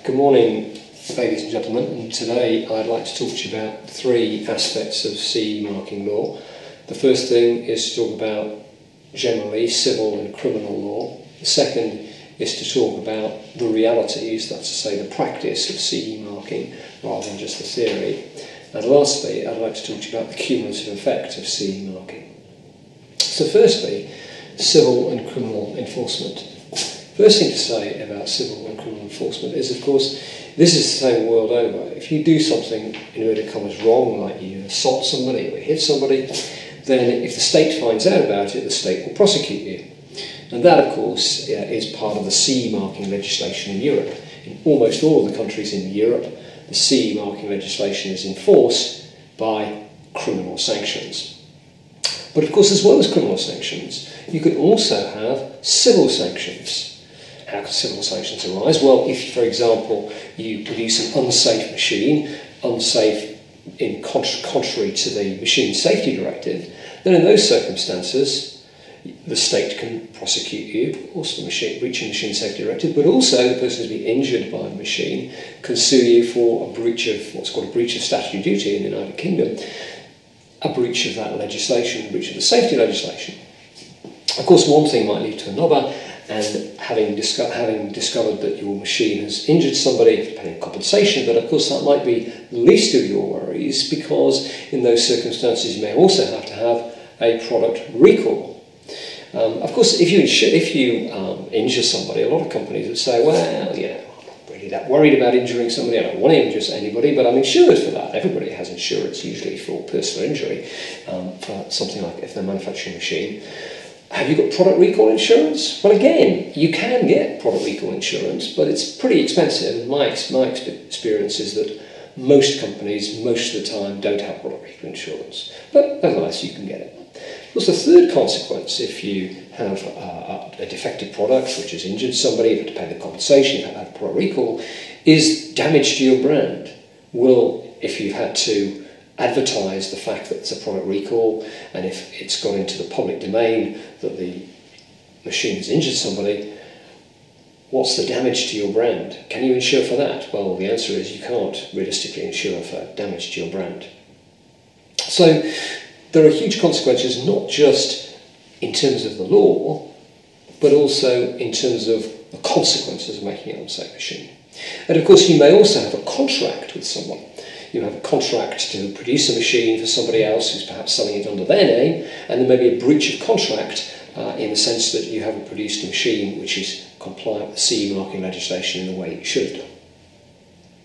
Good morning, ladies and gentlemen, and today I'd like to talk to you about three aspects of CE marking law. The first thing is to talk about generally civil and criminal law. The second is to talk about the realities, that's to say the practice of CE marking rather than just the theory. And lastly, I'd like to talk to you about the cumulative effect of CE marking. So firstly, civil and criminal enforcement. First thing to say about civil and criminal enforcement is, of course, this is the same world over. If you do something, in inverted commas, wrong, like you assault somebody or hit somebody, then if the state finds out about it, the state will prosecute you. And that, of course, is part of the CE marking legislation in Europe. In almost all of the countries in Europe, the CE marking legislation is enforced by criminal sanctions. But of course, as well as criminal sanctions, you can also have civil sanctions. How can civil sanctions arise? Well, if, for example, you produce an unsafe machine, unsafe in contrary to the Machine Safety Directive, then in those circumstances, the state can prosecute you, also for breaching the Machine Safety Directive, but also the person who's been injured by the machine can sue you for a breach of what's called a breach of statutory duty in the United Kingdom, a breach of that legislation, a breach of the safety legislation. Of course, one thing might lead to another, and having discovered that your machine has injured somebody, you have to pay compensation, but of course that might be the least of your worries, because in those circumstances you may also have to have a product recall. Of course, if you injure somebody, a lot of companies would say, well, I'm not really that worried about injuring somebody, I don't want to injure anybody, but I'm insured for that. Everybody has insurance, usually for personal injury, for something like if they're manufacturing a machine. Have you got product recall insurance? Well, again, you can get product recall insurance, but it's pretty expensive. My experience is that most companies, most of the time, don't have product recall insurance. But nevertheless, you can get it. Of course, the third consequence, if you have a defective product which has injured somebody, you have to pay the compensation, you have to have product recall, is damage to your brand. Well, if you've had to advertise the fact that it's a product recall, and if it's gone into the public domain that the machine has injured somebody, what's the damage to your brand? Can you insure for that? Well, the answer is you can't realistically insure for damage to your brand. So there are huge consequences, not just in terms of the law, but also in terms of the consequences of making an unsafe machine. And of course, you may also have a contract with someone. You have a contract to produce a machine for somebody else who's perhaps selling it under their name, and there may be a breach of contract in the sense that you haven't produced a machine which is compliant with CE marking legislation in the way it should have done.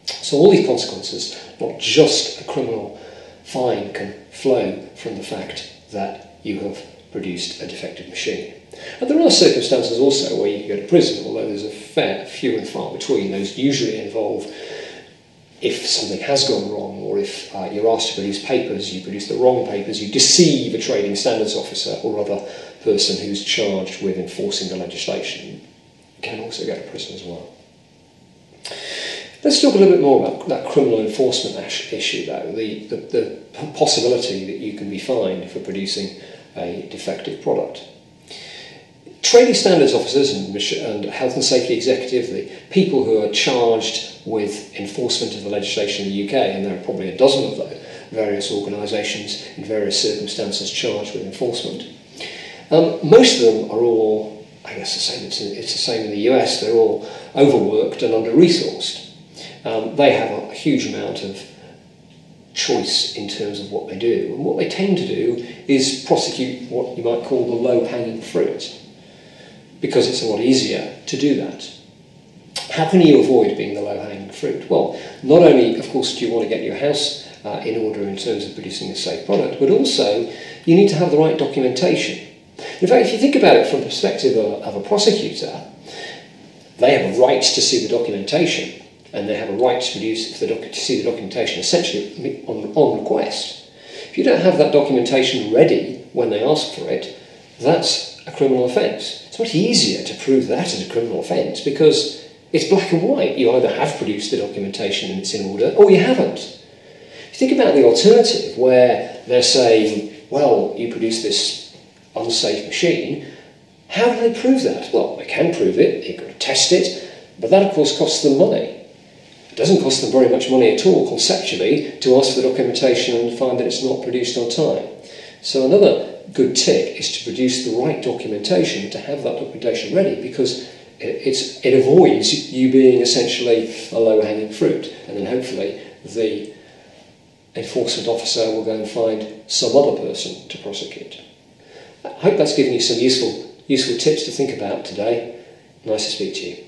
So all these consequences, not just a criminal fine, can flow from the fact that you have produced a defective machine. And there are circumstances also where you can go to prison, although there's a fair few and far between. Those usually involve if something has gone wrong, or if you're asked to produce papers, you produce the wrong papers, you deceive a trading standards officer or other person who's charged with enforcing the legislation, you can also go to prison as well. Let's talk a little bit more about that criminal enforcement issue, though, the possibility that you can be fined for producing a defective product. Trading standards officers and health and safety executive, the people who are charged with enforcement of the legislation in the UK, and there are probably a dozen of those various organisations in various circumstances charged with enforcement. Most of them are all, I guess it's the same in the US, they're all overworked and under-resourced. They have a huge amount of choice in terms of what they do, and what they tend to do is prosecute what you might call the low-hanging fruit, because it's a lot easier to do that. How can you avoid being the low-hanging fruit? Well, not only, of course, do you want to get your house in order in terms of producing a safe product, but also you need to have the right documentation. In fact, if you think about it from the perspective of a prosecutor, they have a right to see the documentation, and they have a right to see the documentation essentially on request. If you don't have that documentation ready when they ask for it, that's a criminal offence. It's much easier to prove that as a criminal offence because it's black and white. You either have produced the documentation and it's in order, or you haven't. If you think about the alternative, where they're saying, well, you produced this unsafe machine, how do they prove that? Well, they can prove it, they've got to test it, but that of course costs them money. It doesn't cost them very much money at all, conceptually, to ask for the documentation and find that it's not produced on time. So another good tip is to produce the right documentation, to have that documentation ready, because it avoids you being essentially a low-hanging fruit, and then hopefully the enforcement officer will go and find some other person to prosecute. I hope that's given you some useful tips to think about today. Nice to speak to you.